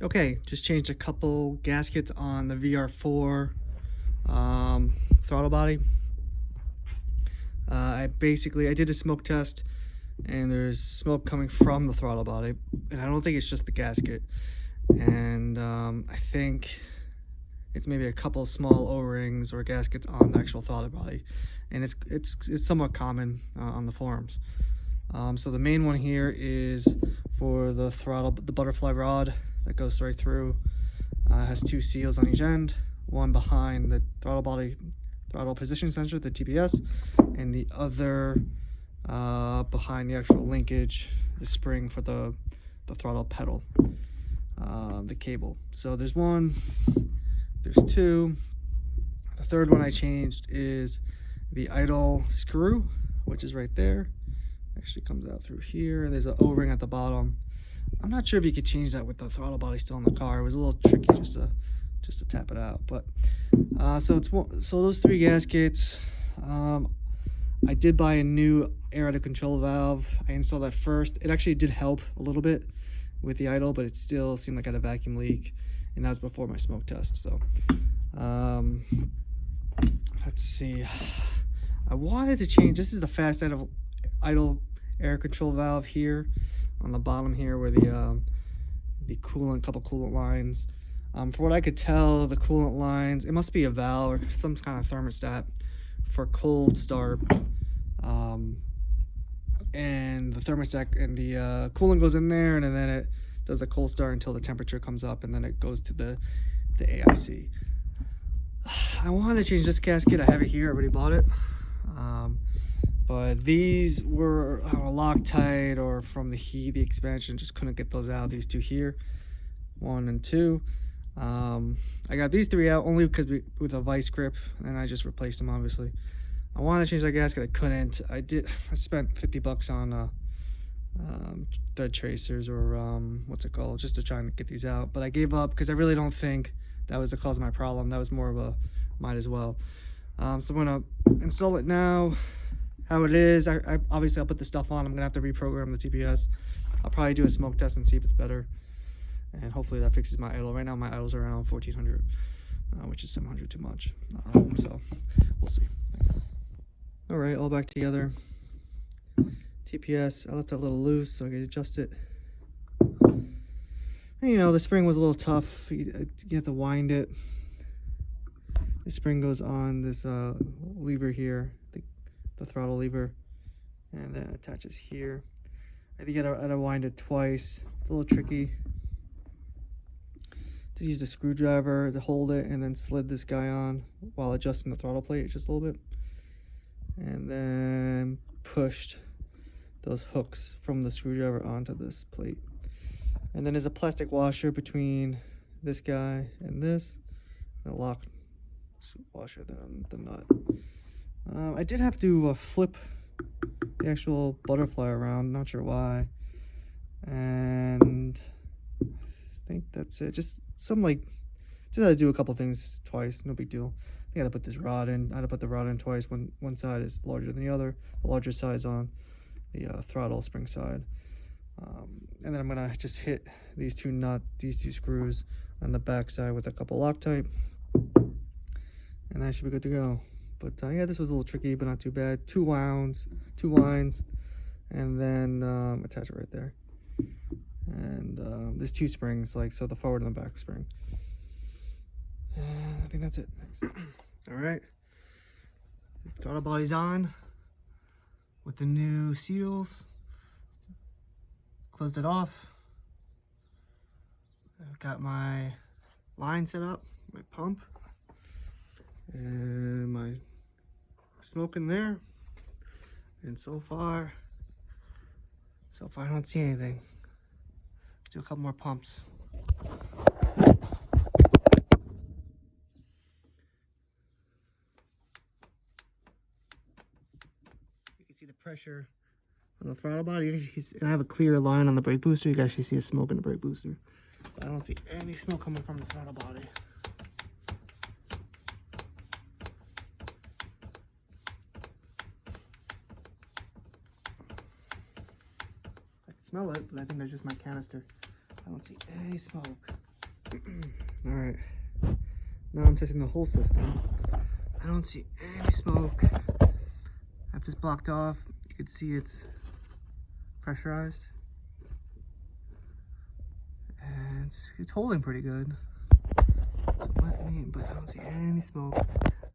Okay, just changed a couple gaskets on the VR4 throttle body. I did a smoke test, and there's smoke coming from the throttle body, and I don't think it's just the gasket. And I think it's maybe a couple small O-rings or gaskets on the actual throttle body, and it's somewhat common on the forums. So the main one here is for the throttle, the butterfly rod that goes right through. Has two seals on each end, one behind the throttle body, throttle position sensor, the TPS, and the other behind the actual linkage, the spring for the throttle pedal, the cable. So there's two. The third one I changed is the idle screw, which is right there. Actually comes out through here. There's an O-ring at the bottom. I'm not sure if you could change that with the throttle body still in the car. It was a little tricky just to tap it out. But so those three gaskets. I did buy a new air out of control valve. I installed that first. It actually did help a little bit with the idle, but it still seemed like I had a vacuum leak, and that was before my smoke test. So let's see. I wanted to change. This is the fast idle air control valve here on the bottom here where the couple coolant lines. For what I could tell, the coolant lines, it must be a valve or some kind of thermostat for cold start. And the thermostat and the coolant goes in there, and then it does a cold start until the temperature comes up, and then it goes to the AIC. I wanted to change this gasket. I have it here. I already bought it. But these were Loctite or from the expansion. Just couldn't get those out. These two here, 1 and 2. I got these three out only because with a vice grip, and I just replaced them obviously. I wanted to change that gasket. I couldn't. I spent $50 on thread tracers or what's it called, just to try and get these out. But I gave up because I really don't think that was the cause of my problem. That was more of a might as well. So I'm gonna install it now. How it is. I obviously I'll put the stuff on. I'm gonna have to reprogram the TPS. I'll probably do a smoke test and see if it's better, and hopefully that fixes my idle. Right now my idle's around 1400, which is 700 too much. So we'll see. Thanks. All right, all back together. TPS, I left it a little loose so I could adjust it. And, you know, the spring was a little tough. You have to wind it. The spring goes on this lever here, the throttle lever, and then it attaches here. I think I gotta wind it twice. It's a little tricky. To use a screwdriver to hold it and then slid this guy on while adjusting the throttle plate just a little bit, and then pushed those hooks from the screwdriver onto this plate. And then there's a plastic washer between this guy and this, and a lock washer there on the nut. I did have to flip the actual butterfly around, not sure why, and I think that's it. Just had to do a couple things twice, no big deal. I gotta put this rod in. I had to put the rod in twice when one side is larger than the other. The larger side's on the throttle spring side. And then I'm gonna just hit these two screws on the back side with a couple Loctite, and that should be good to go. But yeah, this was a little tricky, but not too bad. Two winds, and then attach it right there. And there's two springs, so the forward and the back spring. And I think that's it. All right, throttle body's on with the new seals. Closed it off. I've got my line set up, my pump, and my smoke in there. And so far I don't see anything. Let's do a couple more pumps. You can see the pressure on the throttle body, and I have a clear line on the brake booster. You can actually see the smoke in the brake booster. But I don't see any smoke coming from the throttle body. I can smell it, but I think that's just my canister. I don't see any smoke. Alright, now I'm testing the whole system. I don't see any smoke. I have this blocked off. You can see it's pressurized. And it's holding pretty good. So but I don't see any smoke.